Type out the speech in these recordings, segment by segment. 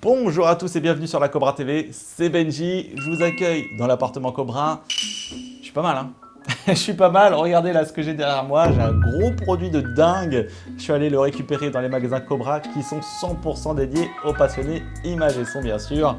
Bonjour à tous et bienvenue sur la Cobra TV, c'est Benji, je vous accueille dans l'appartement Cobra. Je suis pas mal hein. Je suis pas mal, regardez là ce que j'ai derrière moi, j'ai un gros produit de dingue. Je suis allé le récupérer dans les magasins Cobra qui sont 100% dédiés aux passionnés images et son bien sûr.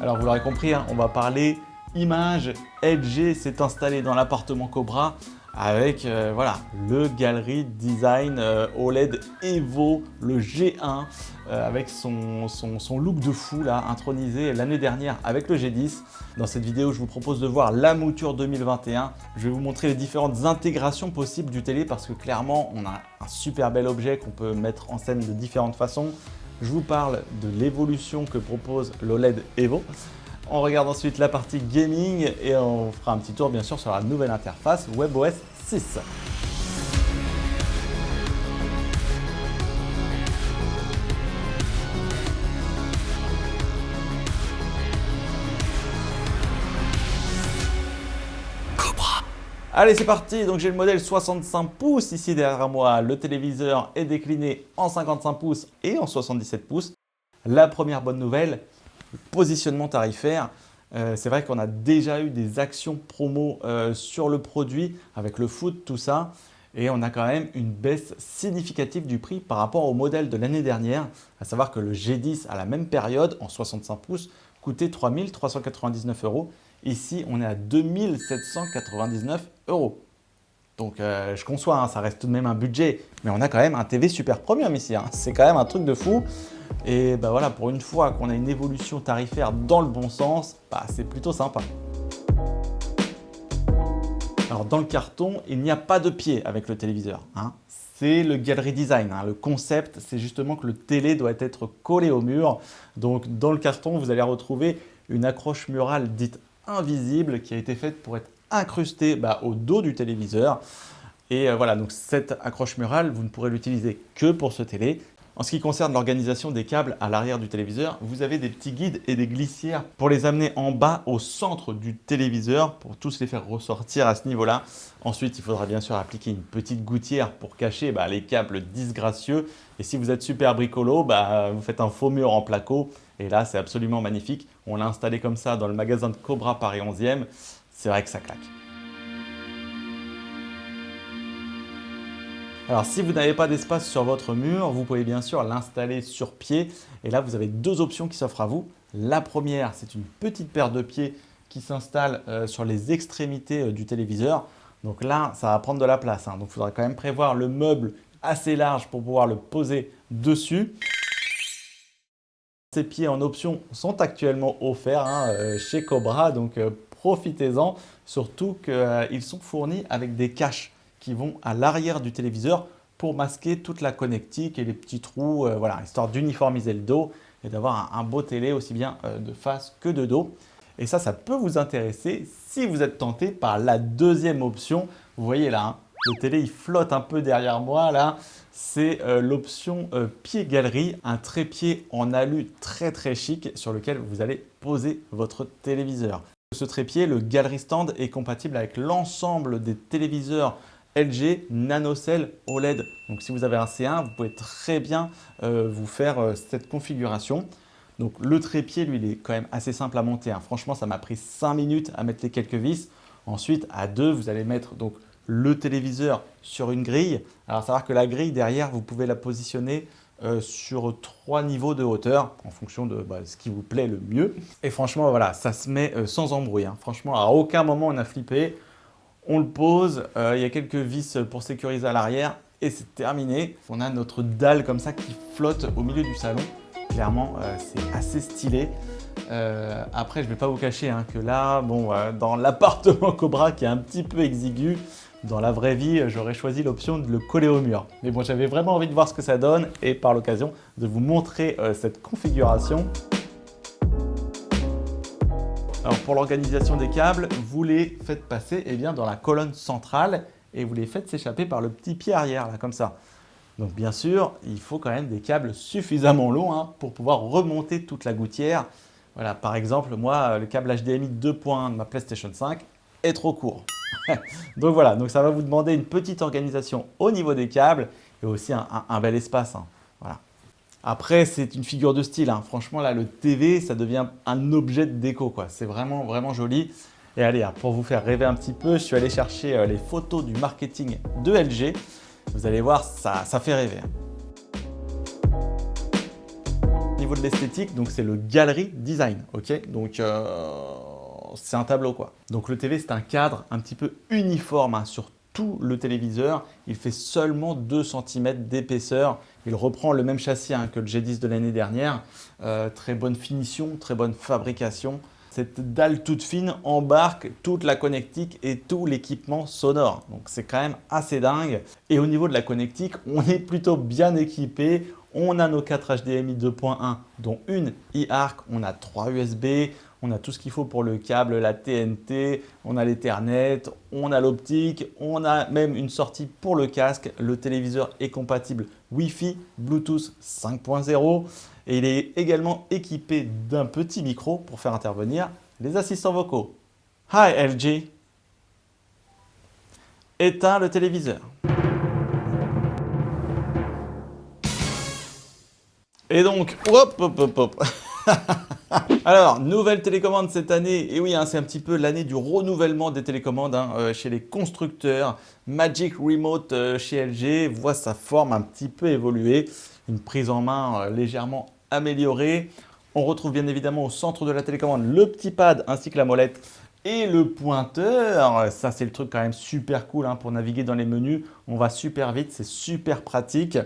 Alors vous l'aurez compris, hein, on va parler images. LG s'est installé dans l'appartement Cobra avec voilà, le Gallery Design OLED Evo, le G1, avec son look de fou là, intronisé l'année dernière avec le G10. Dans cette vidéo, je vous propose de voir la mouture 2021. Je vais vous montrer les différentes intégrations possibles du télé parce que clairement, on a un super bel objet qu'on peut mettre en scène de différentes façons. Je vous parle de l'évolution que propose l'OLED Evo. On regarde ensuite la partie gaming et on fera un petit tour bien sûr sur la nouvelle interface WebOS 6. Allez, c'est parti. Donc j'ai le modèle 65 pouces ici derrière moi. Le téléviseur est décliné en 55 pouces et en 77 pouces. La première bonne nouvelle, le positionnement tarifaire. C'est vrai qu'on a déjà eu des actions promo sur le produit avec le foot, tout ça. Et on a quand même une baisse significative du prix par rapport au modèle de l'année dernière. À savoir que le G10 à la même période, en 65 pouces, coûtait 3 399 €. Ici, on est à 2 799 €. Donc je conçois, hein, ça reste tout de même un budget, mais on a quand même un TV super premium ici, hein. C'est quand même un truc de fou. Et bah voilà, pour une fois qu'on a une évolution tarifaire dans le bon sens, bah, c'est plutôt sympa. Alors dans le carton, il n'y a pas de pied avec le téléviseur, hein. C'est le Gallery Design, hein. Le concept, c'est justement que le télé doit être collé au mur. Donc dans le carton, vous allez retrouver une accroche murale dite invisible qui a été faite pour être incrustée au dos du téléviseur. Et voilà, donc cette accroche murale, vous ne pourrez l'utiliser que pour ce télé. En ce qui concerne l'organisation des câbles à l'arrière du téléviseur, vous avez des petits guides et des glissières pour les amener en bas au centre du téléviseur pour tous les faire ressortir à ce niveau-là. Ensuite, il faudra bien sûr appliquer une petite gouttière pour cacher les câbles disgracieux. Et si vous êtes super bricolo, vous faites un faux mur en placo. Et là, c'est absolument magnifique. On l'a installé comme ça dans le magasin de Cobra Paris 11e. C'est vrai que ça claque. Alors si vous n'avez pas d'espace sur votre mur, vous pouvez bien sûr l'installer sur pied. Et là, vous avez deux options qui s'offrent à vous. La première, c'est une petite paire de pieds qui s'installe sur les extrémités du téléviseur. Donc là, ça va prendre de la place, hein. Donc il faudra quand même prévoir le meuble assez large pour pouvoir le poser dessus. Ces pieds en option sont actuellement offerts chez Cobra, donc profitez-en. Surtout qu'ils sont fournis avec des caches qui vont à l'arrière du téléviseur pour masquer toute la connectique et les petits trous, voilà, histoire d'uniformiser le dos et d'avoir un beau télé aussi bien de face que de dos. Et ça peut vous intéresser si vous êtes tenté par la deuxième option. Vous voyez là, hein, le télé il flotte un peu derrière moi là. C'est l'option pied galerie, un trépied en alu très chic sur lequel vous allez poser votre téléviseur. Ce trépied, le Gallery Stand, est compatible avec l'ensemble des téléviseurs LG NanoCell OLED. Donc si vous avez un C1, vous pouvez très bien vous faire cette configuration. Donc le trépied, lui, il est quand même assez simple à monter, hein. Franchement, ça m'a pris 5 minutes à mettre les quelques vis. Ensuite, à deux, vous allez mettre donc le téléviseur sur une grille. Alors, savoir que la grille derrière, vous pouvez la positionner sur 3 niveaux de hauteur en fonction de ce qui vous plaît le mieux. Et franchement, voilà, ça se met sans embrouille, hein. Franchement, à aucun moment on a flippé. On le pose, il y a quelques vis pour sécuriser à l'arrière et c'est terminé. On a notre dalle comme ça qui flotte au milieu du salon. Clairement, c'est assez stylé. Après, je ne vais pas vous cacher que là, dans l'appartement Cobra qui est un petit peu exigu, dans la vraie vie, j'aurais choisi l'option de le coller au mur. Mais bon, j'avais vraiment envie de voir ce que ça donne et par l'occasion de vous montrer cette configuration. Alors pour l'organisation des câbles, vous les faites passer dans la colonne centrale et vous les faites s'échapper par le petit pied arrière, là, comme ça. Donc bien sûr, il faut quand même des câbles suffisamment longs pour pouvoir remonter toute la gouttière. Voilà, par exemple, moi, le câble HDMI 2.1 de ma PlayStation 5 est trop court. Donc voilà, donc ça va vous demander une petite organisation au niveau des câbles et aussi un bel espace, hein. Voilà. Après, c'est une figure de style, hein. Franchement, là, le TV, ça devient un objet de déco, quoi. C'est vraiment, vraiment joli. Et allez, hein, pour vous faire rêver un petit peu, je suis allé chercher les photos du marketing de LG. Vous allez voir, ça fait rêver, hein. Au niveau de l'esthétique, donc c'est le Gallery Design, ok? Donc c'est un tableau, quoi. Donc le TV, c'est un cadre un petit peu uniforme, hein, sur tout le téléviseur. Il fait seulement 2 cm d'épaisseur. Il reprend le même châssis, hein, que le G10 de l'année dernière. Très bonne finition, très bonne fabrication. Cette dalle toute fine embarque toute la connectique et tout l'équipement sonore. Donc c'est quand même assez dingue. Et au niveau de la connectique, on est plutôt bien équipé. On a nos 4 HDMI 2.1, dont une eARC. On a 3 USB. On a tout ce qu'il faut pour le câble, la TNT, on a l'Ethernet, on a l'optique, on a même une sortie pour le casque. Le téléviseur est compatible Wi-Fi, Bluetooth 5.0 et il est également équipé d'un petit micro pour faire intervenir les assistants vocaux. Hi LG, éteins le téléviseur. Et donc, hop, hop, hop, hop. Alors, nouvelle télécommande cette année, et oui, hein, c'est un petit peu l'année du renouvellement des télécommandes, hein, chez les constructeurs. Magic Remote chez LG voit sa forme un petit peu évoluer, une prise en main légèrement améliorée. On retrouve bien évidemment au centre de la télécommande le petit pad ainsi que la molette et le pointeur. Ça, c'est le truc quand même super cool, hein, pour naviguer dans les menus. On va super vite, c'est super pratique.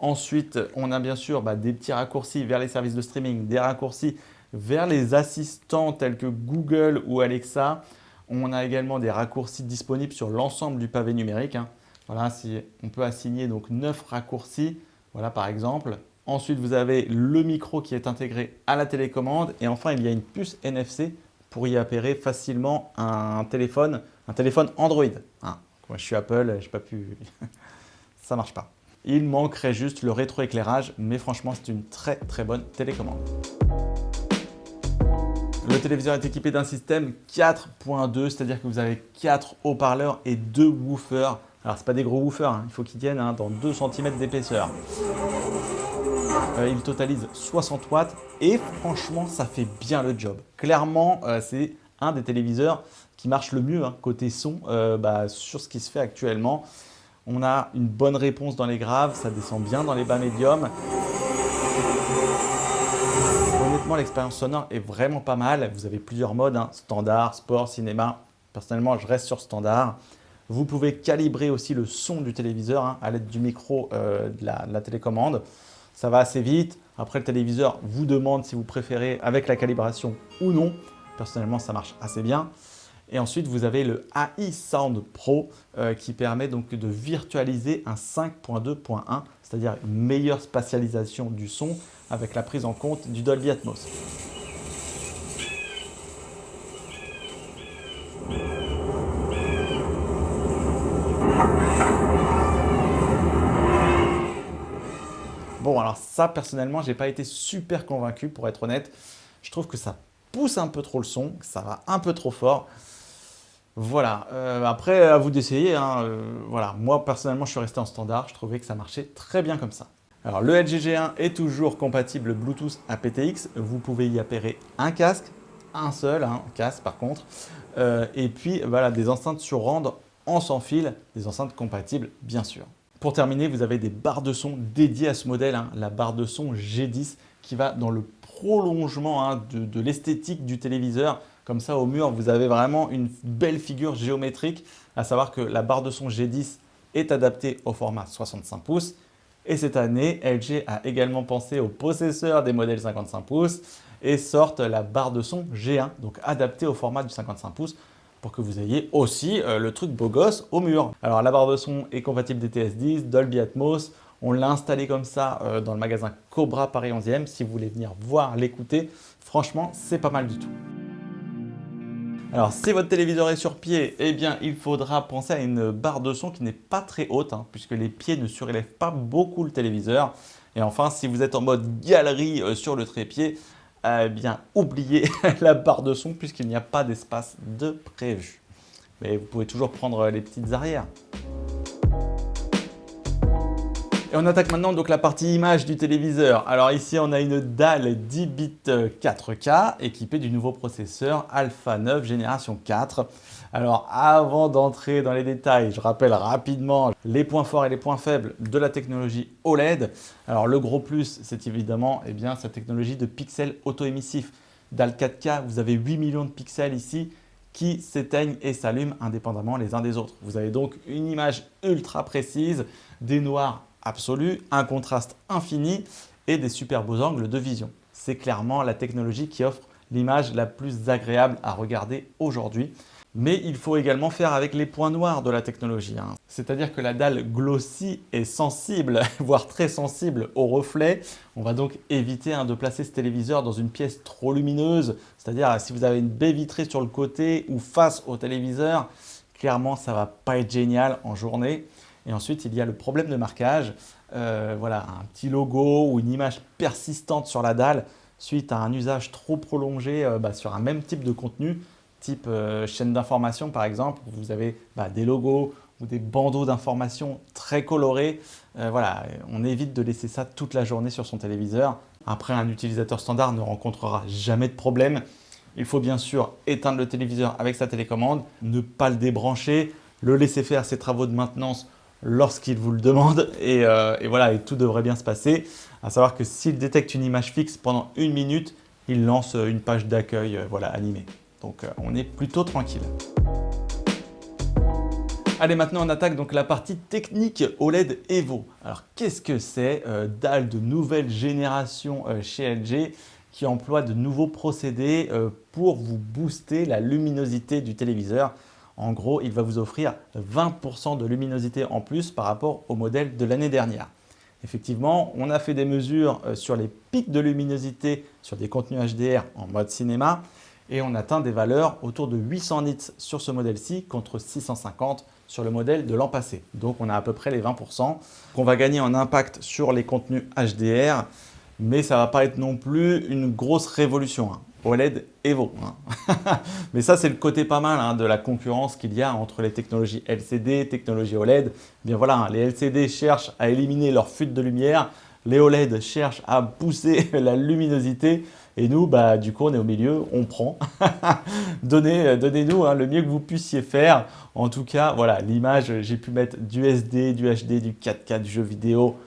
Ensuite, on a bien sûr des petits raccourcis vers les services de streaming, des raccourcis vers les assistants tels que Google ou Alexa. On a également des raccourcis disponibles sur l'ensemble du pavé numérique, hein. Voilà, on peut assigner donc 9 raccourcis, voilà par exemple. Ensuite, vous avez le micro qui est intégré à la télécommande. Et enfin, il y a une puce NFC pour y appairer facilement un téléphone Android, hein. Moi, je suis Apple, je n'ai pas pu… Ça ne marche pas. Il manquerait juste le rétroéclairage, mais franchement, c'est une très très bonne télécommande. Le téléviseur est équipé d'un système 4.2, c'est-à-dire que vous avez 4 haut-parleurs et 2 woofers. Alors, ce pas des gros woofers, hein, il faut qu'ils tiennent, hein, dans 2 cm d'épaisseur. Il totalise 60 watts et franchement, ça fait bien le job. Clairement, c'est un des téléviseurs qui marche le mieux, hein, côté son, sur ce qui se fait actuellement. On a une bonne réponse dans les graves, ça descend bien dans les bas médiums. Honnêtement, l'expérience sonore est vraiment pas mal. Vous avez plusieurs modes, hein, standard, sport, cinéma. Personnellement, je reste sur standard. Vous pouvez calibrer aussi le son du téléviseur, hein, à l'aide du micro de la télécommande. Ça va assez vite. Après, le téléviseur vous demande si vous préférez avec la calibration ou non. Personnellement, ça marche assez bien. Et ensuite, vous avez le AI Sound Pro qui permet donc de virtualiser un 5.2.1, c'est-à-dire une meilleure spatialisation du son avec la prise en compte du Dolby Atmos. Bon, alors ça, personnellement, je n'ai pas été super convaincu, pour être honnête. Je trouve que ça pousse un peu trop le son, que ça va un peu trop fort. Voilà, après à vous d'essayer, hein. Voilà, moi personnellement je suis resté en standard, je trouvais que ça marchait très bien comme ça. Alors le LG G1 est toujours compatible Bluetooth aptX, vous pouvez y appairer un casque, un seul, hein, casque par contre, et puis voilà, des enceintes Surround en sans fil, des enceintes compatibles bien sûr. Pour terminer, vous avez des barres de son dédiées à ce modèle, hein, la barre de son G10 qui va dans le prolongement, hein, de l'esthétique du téléviseur. Comme ça, au mur, vous avez vraiment une belle figure géométrique, à savoir que la barre de son G10 est adaptée au format 65 pouces. Et cette année, LG a également pensé aux possesseurs des modèles 55 pouces et sortent la barre de son G1, donc adaptée au format du 55 pouces pour que vous ayez aussi le truc beau gosse au mur. Alors la barre de son est compatible DTS-10, Dolby Atmos. On l'a installé comme ça dans le magasin Cobra Paris 11e. Si vous voulez venir voir, l'écouter, franchement, c'est pas mal du tout. Alors, si votre téléviseur est sur pied, eh bien, il faudra penser à une barre de son qui n'est pas très haute, hein, puisque les pieds ne surélèvent pas beaucoup le téléviseur. Et enfin, si vous êtes en mode galerie sur le trépied, eh bien, oubliez la barre de son puisqu'il n'y a pas d'espace de prévu. Mais vous pouvez toujours prendre les petites arrières. Et on attaque maintenant donc la partie image du téléviseur. Alors ici, on a une dalle 10 bits 4K équipée du nouveau processeur Alpha 9 génération 4. Alors avant d'entrer dans les détails, je rappelle rapidement les points forts et les points faibles de la technologie OLED. Alors le gros plus, c'est évidemment sa technologie de pixels auto-émissifs. Dalle 4K, vous avez 8 millions de pixels ici qui s'éteignent et s'allument indépendamment les uns des autres. Vous avez donc une image ultra précise, des noirs absolus, un contraste infini et des super beaux angles de vision. C'est clairement la technologie qui offre l'image la plus agréable à regarder aujourd'hui. Mais il faut également faire avec les points noirs de la technologie. C'est-à-dire que la dalle glossy est sensible, voire très sensible aux reflets. On va donc éviter de placer ce téléviseur dans une pièce trop lumineuse. C'est-à-dire si vous avez une baie vitrée sur le côté ou face au téléviseur, clairement ça ne va pas être génial en journée. Et ensuite, il y a le problème de marquage. Voilà, un petit logo ou une image persistante sur la dalle suite à un usage trop prolongé sur un même type de contenu, type chaîne d'information par exemple, où vous avez des logos ou des bandeaux d'information très colorés. Voilà, on évite de laisser ça toute la journée sur son téléviseur. Après, un utilisateur standard ne rencontrera jamais de problème. Il faut bien sûr éteindre le téléviseur avec sa télécommande, ne pas le débrancher, le laisser faire ses travaux de maintenance lorsqu'il vous le demande et voilà, et tout devrait bien se passer. À savoir que s'il détecte une image fixe pendant 1 minute, il lance une page d'accueil animée. Donc on est plutôt tranquille. Allez, maintenant on attaque donc la partie technique OLED Evo. Alors qu'est-ce que c'est? Dalle de nouvelle génération chez LG qui emploie de nouveaux procédés pour vous booster la luminosité du téléviseur. En gros, il va vous offrir 20% de luminosité en plus par rapport au modèle de l'année dernière. Effectivement, on a fait des mesures sur les pics de luminosité sur des contenus HDR en mode cinéma et on atteint des valeurs autour de 800 nits sur ce modèle-ci contre 650 sur le modèle de l'an passé. Donc on a à peu près les 20% qu'on va gagner en impact sur les contenus HDR, mais ça ne va pas être non plus une grosse révolution. OLED Evo. Mais ça, c'est le côté pas mal de la concurrence qu'il y a entre les technologies LCD, technologie OLED. Eh bien voilà, les LCD cherchent à éliminer leur fuite de lumière, les OLED cherchent à pousser la luminosité et nous, du coup, on est au milieu, on prend. Donnez-nous le mieux que vous puissiez faire. En tout cas, voilà, l'image, j'ai pu mettre du SD, du HD, du 4K, du jeu vidéo.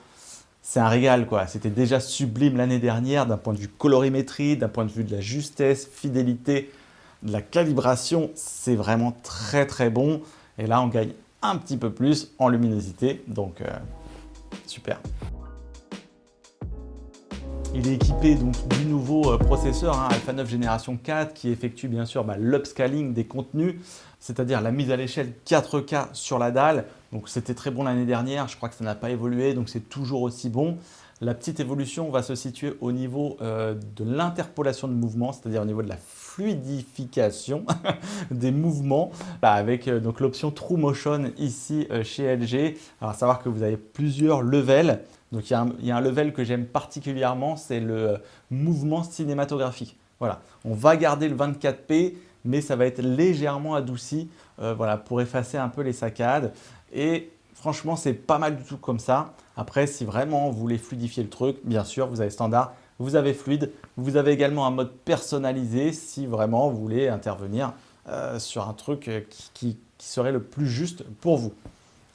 C'est un régal quoi, c'était déjà sublime l'année dernière d'un point de vue colorimétrie, d'un point de vue de la justesse, fidélité, de la calibration, c'est vraiment très très bon. Et là on gagne un petit peu plus en luminosité, donc super. Il est équipé donc du nouveau processeur Alpha 9 génération 4 qui effectue bien sûr l'upscaling des contenus, c'est-à-dire la mise à l'échelle 4K sur la dalle. Donc c'était très bon l'année dernière, je crois que ça n'a pas évolué, donc c'est toujours aussi bon. La petite évolution va se situer au niveau de l'interpolation de mouvements, c'est-à-dire au niveau de la fluidification des mouvements, avec donc l'option True Motion ici chez LG. Alors à savoir que vous avez plusieurs levels. Donc il y a un level que j'aime particulièrement, c'est le mouvement cinématographique. Voilà, on va garder le 24p, mais ça va être légèrement adouci pour effacer un peu les saccades. Et franchement, c'est pas mal du tout comme ça. Après, si vraiment vous voulez fluidifier le truc, bien sûr, vous avez standard, vous avez fluide. Vous avez également un mode personnalisé si vraiment vous voulez intervenir sur un truc qui serait le plus juste pour vous.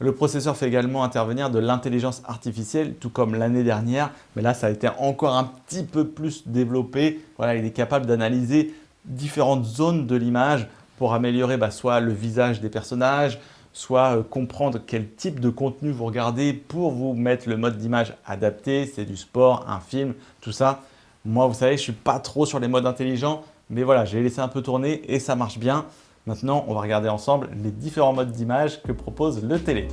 Le processeur fait également intervenir de l'intelligence artificielle, tout comme l'année dernière, mais là ça a été encore un petit peu plus développé. Voilà, il est capable d'analyser différentes zones de l'image pour améliorer soit le visage des personnages, soit comprendre quel type de contenu vous regardez pour vous mettre le mode d'image adapté, c'est du sport, un film, tout ça. Moi, vous savez, je ne suis pas trop sur les modes intelligents, mais voilà, j'ai laissé un peu tourner et ça marche bien. Maintenant, on va regarder ensemble les différents modes d'image que propose le télé.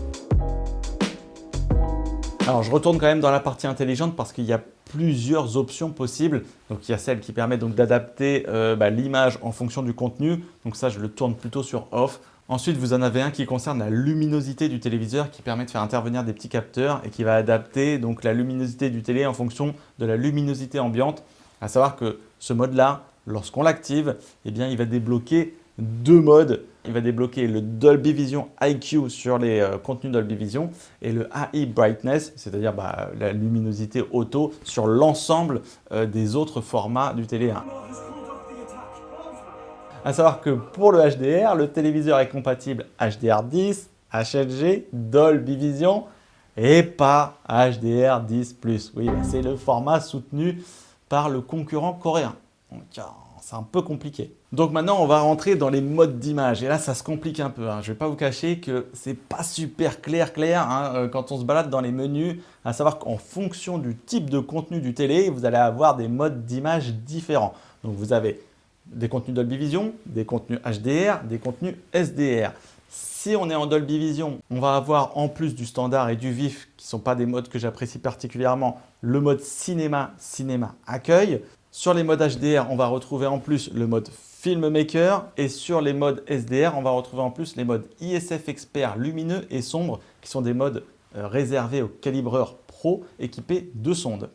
Alors, je retourne quand même dans la partie intelligente parce qu'il y a plusieurs options possibles. Donc, il y a celle qui permet donc d'adapter l'image en fonction du contenu. Donc ça, je le tourne plutôt sur off. Ensuite, vous en avez un qui concerne la luminosité du téléviseur qui permet de faire intervenir des petits capteurs et qui va adapter donc la luminosité du télé en fonction de la luminosité ambiante. À savoir que ce mode-là, lorsqu'on l'active, il va débloquer deux modes. Il va débloquer le Dolby Vision IQ sur les contenus Dolby Vision et le AI Brightness, c'est-à-dire la luminosité auto sur l'ensemble des autres formats du télé 1. À savoir que pour le HDR, le téléviseur est compatible HDR10, HLG, Dolby Vision et pas HDR10+. Oui, c'est le format soutenu par le concurrent coréen. Donc, c'est un peu compliqué. Donc maintenant, on va rentrer dans les modes d'image. Et là, ça se complique un peu. Je ne vais pas vous cacher que c'est pas super clair quand on se balade dans les menus. À savoir qu'en fonction du type de contenu du télé, vous allez avoir des modes d'image différents. Donc vous avez des contenus Dolby Vision, des contenus HDR, des contenus SDR. Si on est en Dolby Vision, on va avoir en plus du standard et du vif, qui ne sont pas des modes que j'apprécie particulièrement, le mode cinéma accueil. Sur les modes HDR, on va retrouver en plus le mode Filmmaker et sur les modes SDR, on va retrouver en plus les modes ISF Expert lumineux et sombre qui sont des modes réservés aux calibreurs pro équipés de sondes.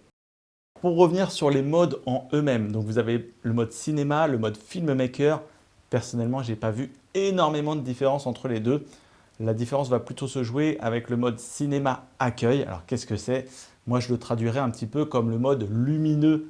Pour revenir sur les modes en eux-mêmes, donc vous avez le mode cinéma, le mode Filmmaker. Personnellement, je n'ai pas vu énormément de différence entre les deux. La différence va plutôt se jouer avec le mode cinéma accueil. Alors qu'est-ce que c'est? Moi, je le traduirais un petit peu comme le mode lumineux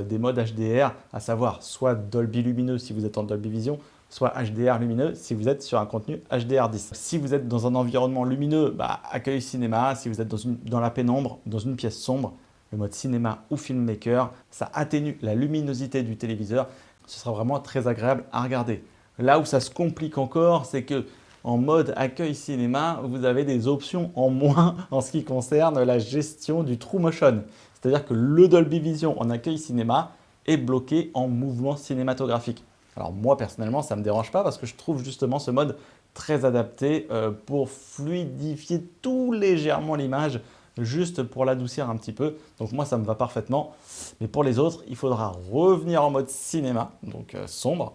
des modes HDR, à savoir soit Dolby lumineux si vous êtes en Dolby Vision, soit HDR lumineux si vous êtes sur un contenu HDR10. Si vous êtes dans un environnement lumineux, accueil cinéma. Si vous êtes dans la pénombre, dans une pièce sombre, le mode cinéma ou Filmmaker, ça atténue la luminosité du téléviseur. Ce sera vraiment très agréable à regarder. Là où ça se complique encore, c'est que en mode accueil cinéma, vous avez des options en moins en ce qui concerne la gestion du True Motion. C'est-à-dire que le Dolby Vision en accueil cinéma est bloqué en mouvement cinématographique. Alors moi personnellement, ça ne me dérange pas parce que je trouve justement ce mode très adapté pour fluidifier tout légèrement l'image, juste pour l'adoucir un petit peu. Donc moi, ça me va parfaitement. Mais pour les autres, il faudra revenir en mode cinéma, donc sombre,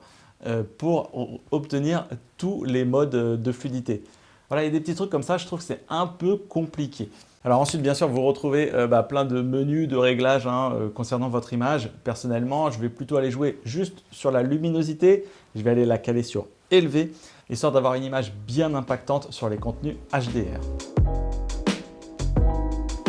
pour obtenir tous les modes de fluidité. Voilà, il y a des petits trucs comme ça, je trouve que c'est un peu compliqué. Alors ensuite, bien sûr, vous retrouvez plein de menus de réglages concernant votre image. Personnellement, je vais plutôt aller jouer juste sur la luminosité. Je vais aller la caler sur élevé, histoire d'avoir une image bien impactante sur les contenus HDR.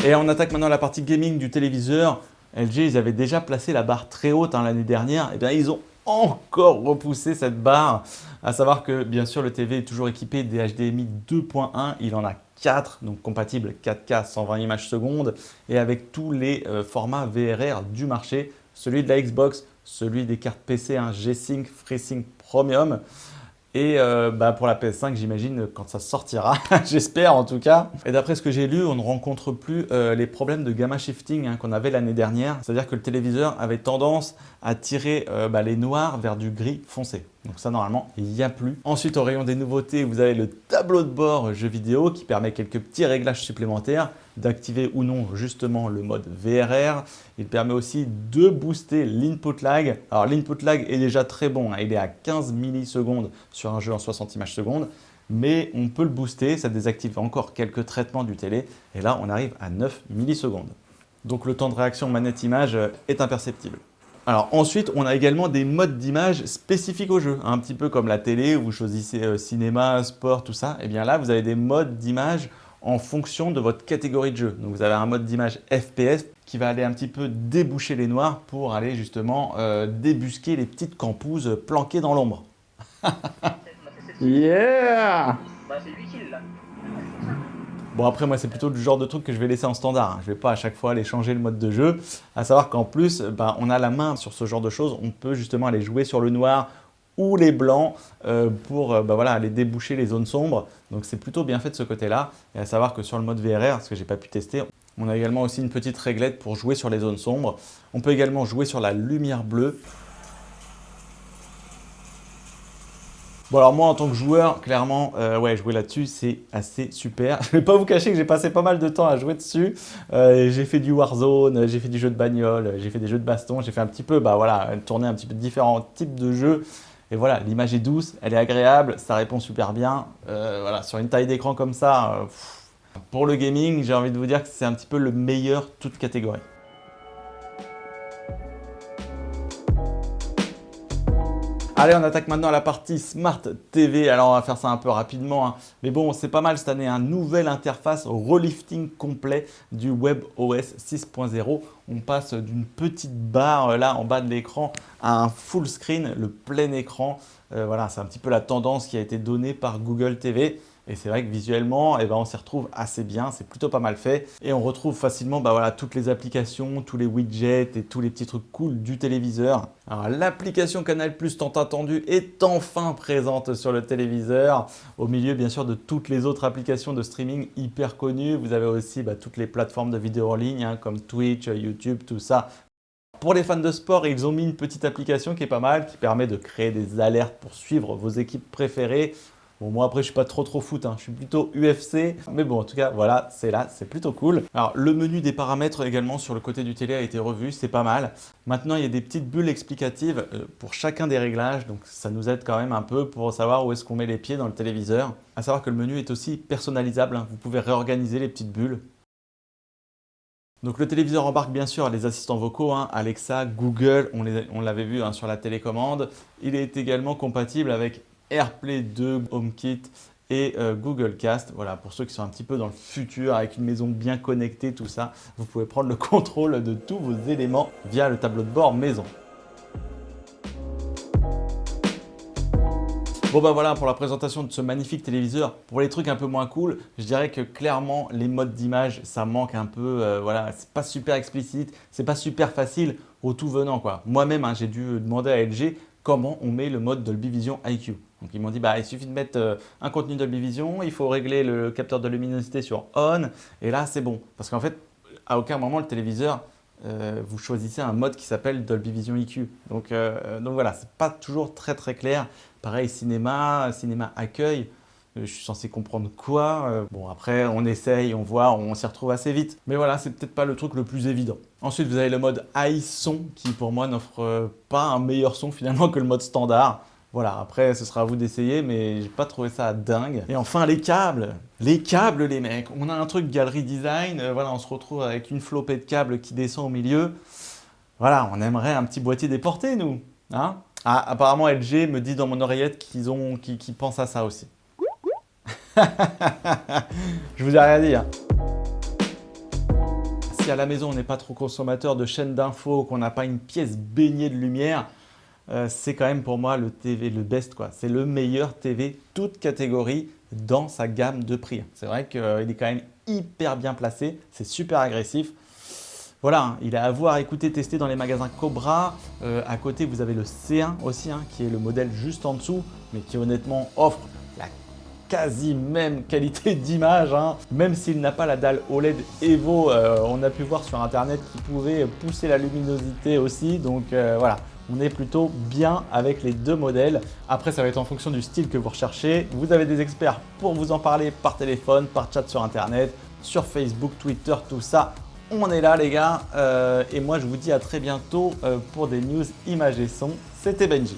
Et on attaque maintenant la partie gaming du téléviseur. LG, ils avaient déjà placé la barre très haute l'année dernière. Et bien, ils ont encore repoussé cette barre. À savoir que, bien sûr, le TV est toujours équipé des HDMI 2.1. Il en a 4, donc compatible 4K 120 images secondes. Et avec tous les formats VRR du marché. Celui de la Xbox, celui des cartes PC, G-Sync, FreeSync Premium. Et pour la PS5, j'imagine quand ça sortira, j'espère en tout cas. Et d'après ce que j'ai lu, on ne rencontre plus les problèmes de gamma shifting qu'on avait l'année dernière. C'est-à-dire que le téléviseur avait tendance à tirer les noirs vers du gris foncé. Donc ça, normalement, il n'y a plus. Ensuite, au rayon des nouveautés, vous avez le tableau de bord jeu vidéo qui permet quelques petits réglages supplémentaires, d'activer ou non justement le mode VRR. Il permet aussi de booster l'input lag. Alors l'input lag est déjà très bon, il est à 15 millisecondes sur un jeu en 60 images secondes, mais on peut le booster, ça désactive encore quelques traitements du télé, et là on arrive à 9 millisecondes. Donc le temps de réaction manette-image est imperceptible. Alors ensuite, on a également des modes d'image spécifiques au jeu, un petit peu comme la télé où vous choisissez cinéma, sport, tout ça. Et bien là, vous avez des modes d'image en fonction de votre catégorie de jeu. Donc vous avez un mode d'image FPS qui va aller un petit peu déboucher les noirs pour aller justement débusquer les petites campouzes planquées dans l'ombre. Yeah! C'est lui qui l'a. Bon après moi c'est plutôt le genre de truc que je vais laisser en standard. Je ne vais pas à chaque fois aller changer le mode de jeu. À savoir qu'en plus on a la main sur ce genre de choses. On peut justement aller jouer sur le noir ou les blancs pour aller déboucher les zones sombres. Donc c'est plutôt bien fait de ce côté-là. Et à savoir que sur le mode VRR, ce que j'ai pas pu tester, on a également aussi une petite réglette pour jouer sur les zones sombres. On peut également jouer sur la lumière bleue. Bon alors moi en tant que joueur, clairement, jouer là-dessus c'est assez super. Je ne vais pas vous cacher que j'ai passé pas mal de temps à jouer dessus. J'ai fait du Warzone, j'ai fait du jeu de bagnole, j'ai fait des jeux de baston, j'ai fait un petit peu, tourner un petit peu de différents types de jeux. Et voilà, l'image est douce, elle est agréable, ça répond super bien. Sur une taille d'écran comme ça, pour le gaming, j'ai envie de vous dire que c'est un petit peu le meilleur toute catégorie. Allez, on attaque maintenant la partie Smart TV. Alors, on va faire ça un peu rapidement, hein. Mais bon, c'est pas mal cette année. Une nouvelle interface relifting complet du WebOS 6.0. On passe d'une petite barre là en bas de l'écran à un full screen, le plein écran. Voilà, c'est un petit peu la tendance qui a été donnée par Google TV. Et c'est vrai que visuellement, on s'y retrouve assez bien, c'est plutôt pas mal fait. Et on retrouve facilement voilà, toutes les applications, tous les widgets et tous les petits trucs cool du téléviseur. Alors l'application Canal+ tant attendue est enfin présente sur le téléviseur. Au milieu bien sûr de toutes les autres applications de streaming hyper connues. Vous avez aussi toutes les plateformes de vidéo en ligne comme Twitch, YouTube, tout ça. Pour les fans de sport, ils ont mis une petite application qui est pas mal, qui permet de créer des alertes pour suivre vos équipes préférées. Bon, moi après, je suis pas trop foot, je suis plutôt UFC. Mais bon, en tout cas, voilà, c'est là, c'est plutôt cool. Alors, le menu des paramètres également sur le côté du télé a été revu, c'est pas mal. Maintenant, il y a des petites bulles explicatives pour chacun des réglages. Donc, ça nous aide quand même un peu pour savoir où est-ce qu'on met les pieds dans le téléviseur. À savoir que le menu est aussi personnalisable. Vous pouvez réorganiser les petites bulles. Donc le téléviseur embarque bien sûr les assistants vocaux, Alexa, Google, on l'avait vu sur la télécommande. Il est également compatible avec AirPlay 2, HomeKit et Google Cast. Voilà, pour ceux qui sont un petit peu dans le futur, avec une maison bien connectée, tout ça, vous pouvez prendre le contrôle de tous vos éléments via le tableau de bord maison. Bon voilà pour la présentation de ce magnifique téléviseur. Pour les trucs un peu moins cool, je dirais que clairement les modes d'image ça manque un peu, voilà, c'est pas super explicite, c'est pas super facile au tout venant quoi. Moi-même j'ai dû demander à LG comment on met le mode Dolby Vision IQ. Donc ils m'ont dit il suffit de mettre un contenu Dolby Vision, il faut régler le capteur de luminosité sur on et là c'est bon. Parce qu'en fait à aucun moment le téléviseur vous choisissez un mode qui s'appelle Dolby Vision EQ. Donc voilà, c'est pas toujours très clair. Pareil, cinéma accueil, je suis censé comprendre quoi. Bon après, on essaye, on voit, on s'y retrouve assez vite. Mais voilà, c'est peut-être pas le truc le plus évident. Ensuite, vous avez le mode High Son qui pour moi n'offre pas un meilleur son finalement que le mode standard. Voilà, après ce sera à vous d'essayer, mais j'ai pas trouvé ça dingue. Et enfin les câbles les mecs. On a un truc Gallery Design, voilà, on se retrouve avec une flopée de câbles qui descend au milieu. Voilà, on aimerait un petit boîtier déporté nous. Apparemment LG me dit dans mon oreillette qu'ils pensent à ça aussi. Je vous ai rien dit. Si à la maison on n'est pas trop consommateur de chaînes d'infos, qu'on n'a pas une pièce baignée de lumière, c'est quand même pour moi le TV, le best quoi. C'est le meilleur TV toute catégorie dans sa gamme de prix. C'est vrai qu'il est quand même hyper bien placé, c'est super agressif. Voilà, il est à voir, écouter, tester dans les magasins Cobra. À côté, vous avez le C1 aussi, qui est le modèle juste en dessous, mais qui honnêtement offre la quasi même qualité d'image. Même s'il n'a pas la dalle OLED Evo, on a pu voir sur internet qu'il pouvait pousser la luminosité aussi. Donc voilà, on est plutôt bien avec les deux modèles. Après, ça va être en fonction du style que vous recherchez. Vous avez des experts pour vous en parler par téléphone, par chat sur internet, sur Facebook, Twitter, tout ça. On est là les gars, et moi je vous dis à très bientôt pour des news images et son. C'était Benji.